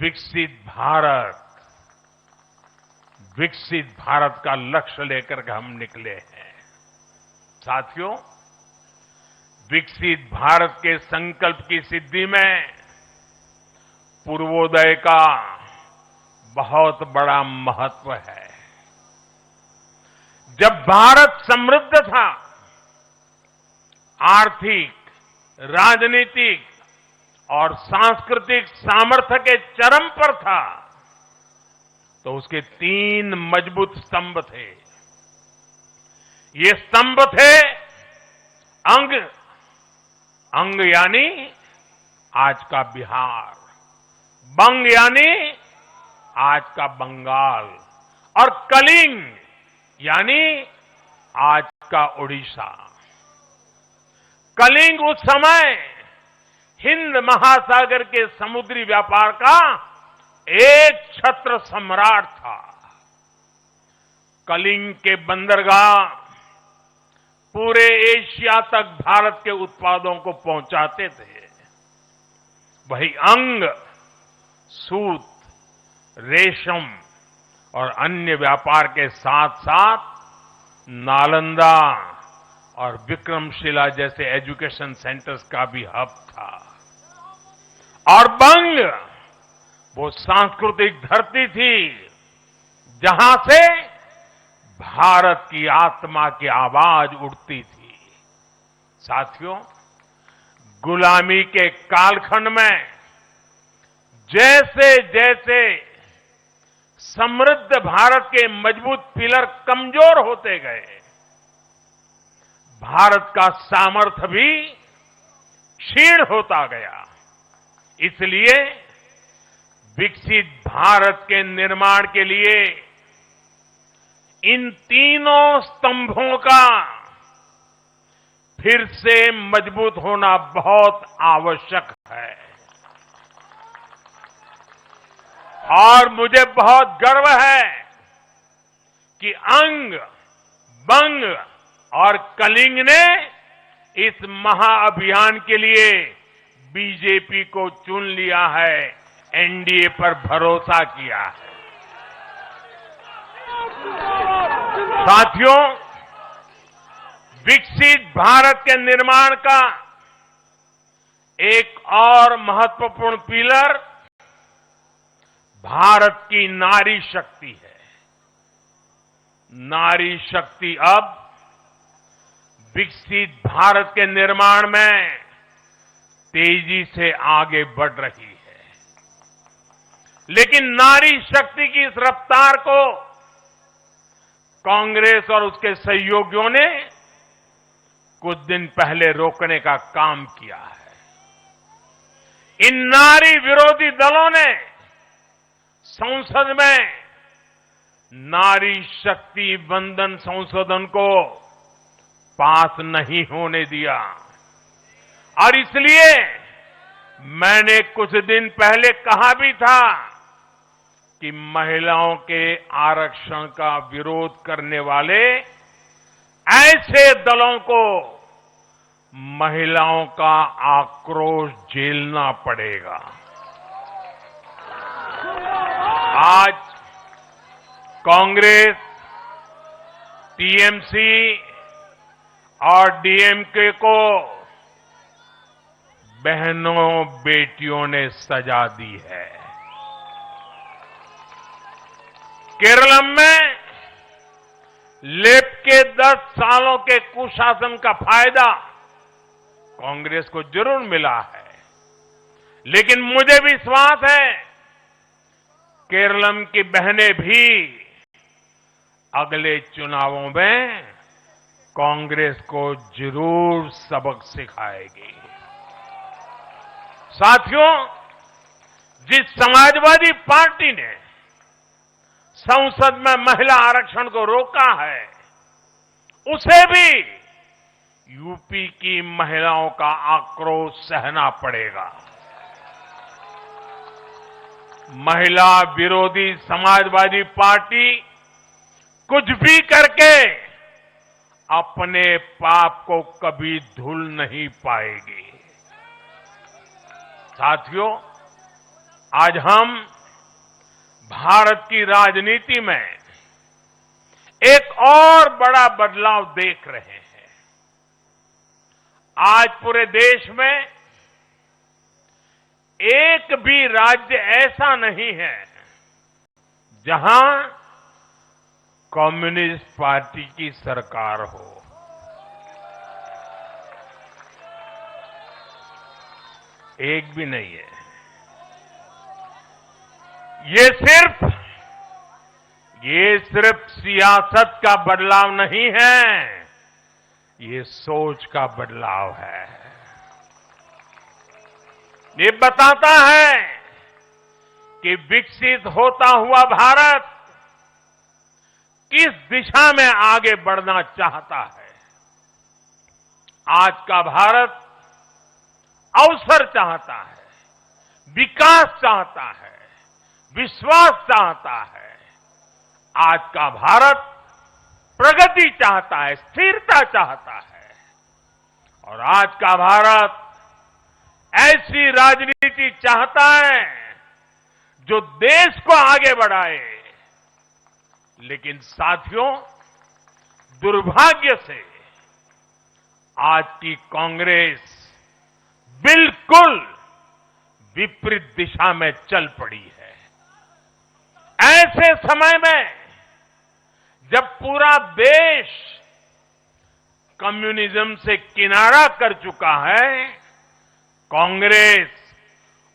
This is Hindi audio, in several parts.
विकसित भारत का लक्ष्य लेकर के हम निकले हैं। साथियों, विकसित भारत के संकल्प की सिद्धि में पूर्वोदय का बहुत बड़ा महत्व है। जब भारत समृद्ध था, आर्थिक, राजनीतिक और सांस्कृतिक सामर्थ्य के चरम पर था, तो उसके 3 मजबूत स्तंभ थे। ये स्तंभ थे अंग यानी आज का बिहार, बंग यानी आज का बंगाल, और कलिंग यानी आज का उड़ीसा। कलिंग उस समय हिंद महासागर के समुद्री व्यापार का एक छत्र सम्राट था। कलिंग के बंदरगाह पूरे एशिया तक भारत के उत्पादों को पहुंचाते थे। वही अंग सूत, रेशम और अन्य व्यापार के साथ साथ नालंदा और विक्रमशिला जैसे एजुकेशन सेंटर्स का भी हब था। और बंग वो सांस्कृतिक धरती थी जहां से भारत की आत्मा की आवाज उठती थी। साथियों, गुलामी के कालखंड में जैसे जैसे समृद्ध भारत के मजबूत पिलर कमजोर होते गए, भारत का सामर्थ्य भी क्षीण होता गया। इसलिए विकसित भारत के निर्माण के लिए इन तीनों स्तंभों का फिर से मजबूत होना बहुत आवश्यक है। और मुझे बहुत गर्व है कि अंग, बंग और कलिंग ने इस महाअभियान के लिए बीजेपी को चुन लिया है, एनडीए पर भरोसा किया है। साथियों, विकसित भारत के निर्माण का एक और महत्वपूर्ण पिलर भारत की नारी शक्ति है। नारी शक्ति अब विकसित भारत के निर्माण में तेजी से आगे बढ़ रही है। लेकिन नारी शक्ति की इस रफ्तार को कांग्रेस और उसके सहयोगियों ने कुछ दिन पहले रोकने का काम किया है। इन नारी विरोधी दलों ने संसद में नारी शक्ति वंदन संशोधन को पास नहीं होने दिया, और इसलिए मैंने कुछ दिन पहले कहा भी था कि महिलाओं के आरक्षण का विरोध करने वाले ऐसे दलों को महिलाओं का आक्रोश झेलना पड़ेगा। आज कांग्रेस, टीएमसी और डीएमके को बहनों बेटियों ने सजा दी है। केरल में लेफ्ट के 10 सालों के कुशासन का फायदा कांग्रेस को जरूर मिला है, लेकिन मुझे विश्वास है केरल की बहनें भी अगले चुनावों में कांग्रेस को जरूर सबक सिखाएगी। साथियों, जिस समाजवादी पार्टी ने संसद में महिला आरक्षण को रोका है, उसे भी यूपी की महिलाओं का आक्रोश सहना पड़ेगा। महिला विरोधी समाजवादी पार्टी कुछ भी करके अपने पाप को कभी धुल नहीं पाएगी। साथियों, आज हम भारत की राजनीति में एक और बड़ा बदलाव देख रहे हैं। आज पूरे देश में एक भी राज्य ऐसा नहीं है जहां कम्युनिस्ट पार्टी की सरकार हो। एक भी नहीं है। ये सिर्फ सियासत का बदलाव नहीं है, ये सोच का बदलाव है। ये बताता है कि विकसित होता हुआ भारत किस दिशा में आगे बढ़ना चाहता है। आज का भारत अवसर चाहता है, विकास चाहता है, विश्वास चाहता है। आज का भारत प्रगति चाहता है, स्थिरता चाहता है। और आज का भारत ऐसी राजनीति चाहता है जो देश को आगे बढ़ाए। लेकिन साथियों, दुर्भाग्य से आज की कांग्रेस बिल्कुल विपरीत दिशा में चल पड़ी है। ऐसे समय में जब पूरा देश कम्युनिज्म से किनारा कर चुका है, कांग्रेस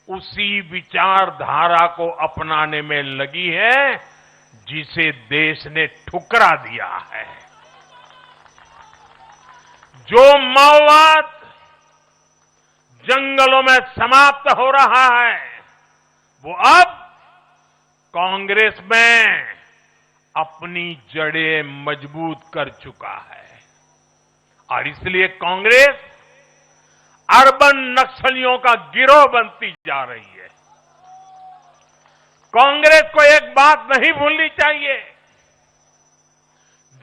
उसी विचारधारा को अपनाने में लगी है जिसे देश ने ठुकरा दिया है। जो माओवाद जंगलों में समाप्त हो रहा है, वो अब कांग्रेस में अपनी जड़ें मजबूत कर चुका है। और इसलिए कांग्रेस अर्बन नक्सलियों का गिरोह बनती जा रही है। कांग्रेस को एक बात नहीं भूलनी चाहिए,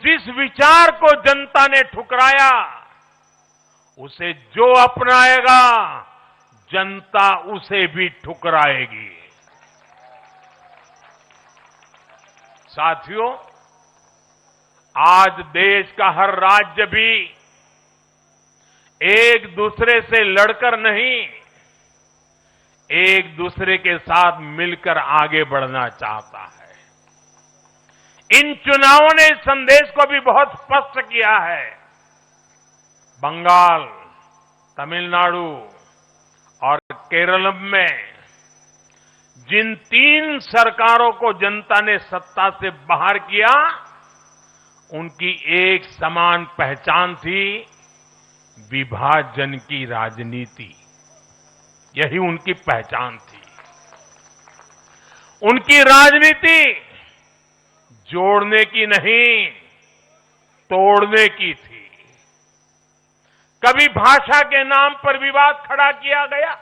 जिस विचार को जनता ने ठुकराया उसे जो अपनाएगा जनता उसे भी ठुकराएगी। साथियों, आज देश का हर राज्य भी एक दूसरे से लड़कर नहीं, एक दूसरे के साथ मिलकर आगे बढ़ना चाहता है। इन चुनावों ने इस संदेश को भी बहुत स्पष्ट किया है। बंगाल, तमिलनाडु और केरल में जिन 3 सरकारों को जनता ने सत्ता से बाहर किया, उनकी एक समान पहचान थी, विभाजन की राजनीति। यही उनकी पहचान थी। उनकी राजनीति जोड़ने की नहीं, तोड़ने की थी। कभी भाषा के नाम पर विवाद खड़ा किया गया,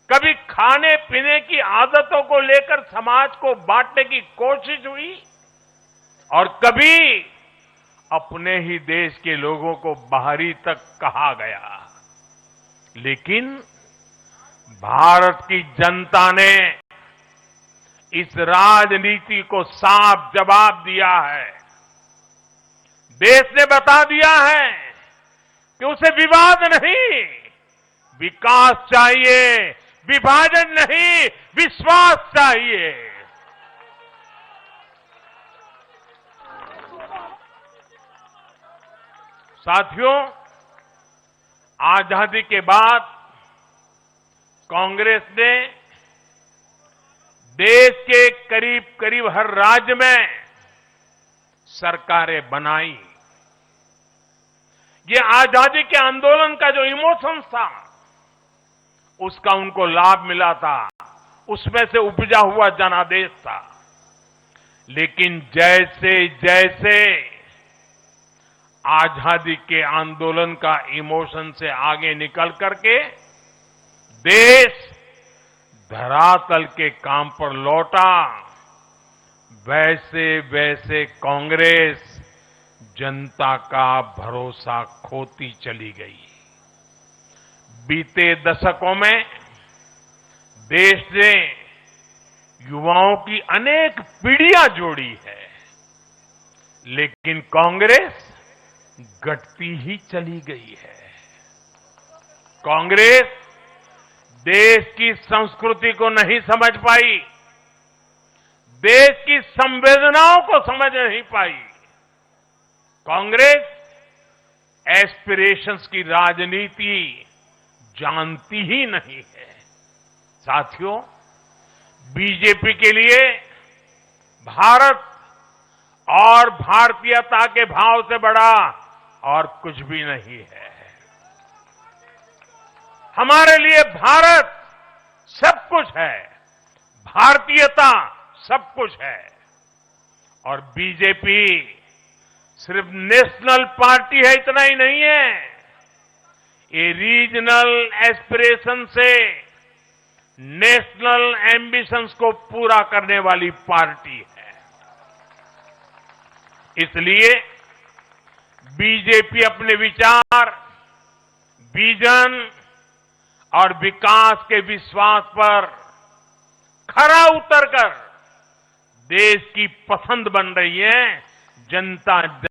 कभी खाने पीने की आदतों को लेकर समाज को बांटने की कोशिश हुई, और कभी अपने ही देश के लोगों को बाहरी तक कहा गया। लेकिन भारत की जनता ने इस राजनीति को साफ जवाब दिया है। देश ने बता दिया है कि उसे विवाद नहीं, विकास चाहिए, विभाजन नहीं, विश्वास चाहिए। साथियों, आजादी के बाद कांग्रेस ने देश के करीब करीब हर राज्य में सरकारें बनाई। ये आजादी के आंदोलन का जो इमोशन था, उसका उनको लाभ मिला था, उसमें से उपजा हुआ जनादेश था। लेकिन जैसे जैसे आजादी के आंदोलन का इमोशन से आगे निकल करके देश धरातल के काम पर लौटा, वैसे वैसे कांग्रेस जनता का भरोसा खोती चली गई। बीते दशकों में देश ने युवाओं की अनेक पीढ़ियां जोड़ी है, लेकिन कांग्रेस घटती ही चली गई है। कांग्रेस देश की संस्कृति को नहीं समझ पाई, देश की संवेदनाओं को समझ नहीं पाई। कांग्रेस एस्पिरेशंस की राजनीति जानती ही नहीं है। साथियों, बीजेपी के लिए भारत और भारतीयता के भाव से बड़ा और कुछ भी नहीं है। हमारे लिए भारत सब कुछ है, भारतीयता सब कुछ है। और बीजेपी सिर्फ नेशनल पार्टी है, इतना ही नहीं है, ये रीजनल एस्पिरेशन से नेशनल एम्बिशंस को पूरा करने वाली पार्टी है। इसलिए बीजेपी अपने विचार, विजन और विकास के विश्वास पर खरा उतरकर देश की पसंद बन रही है। जनता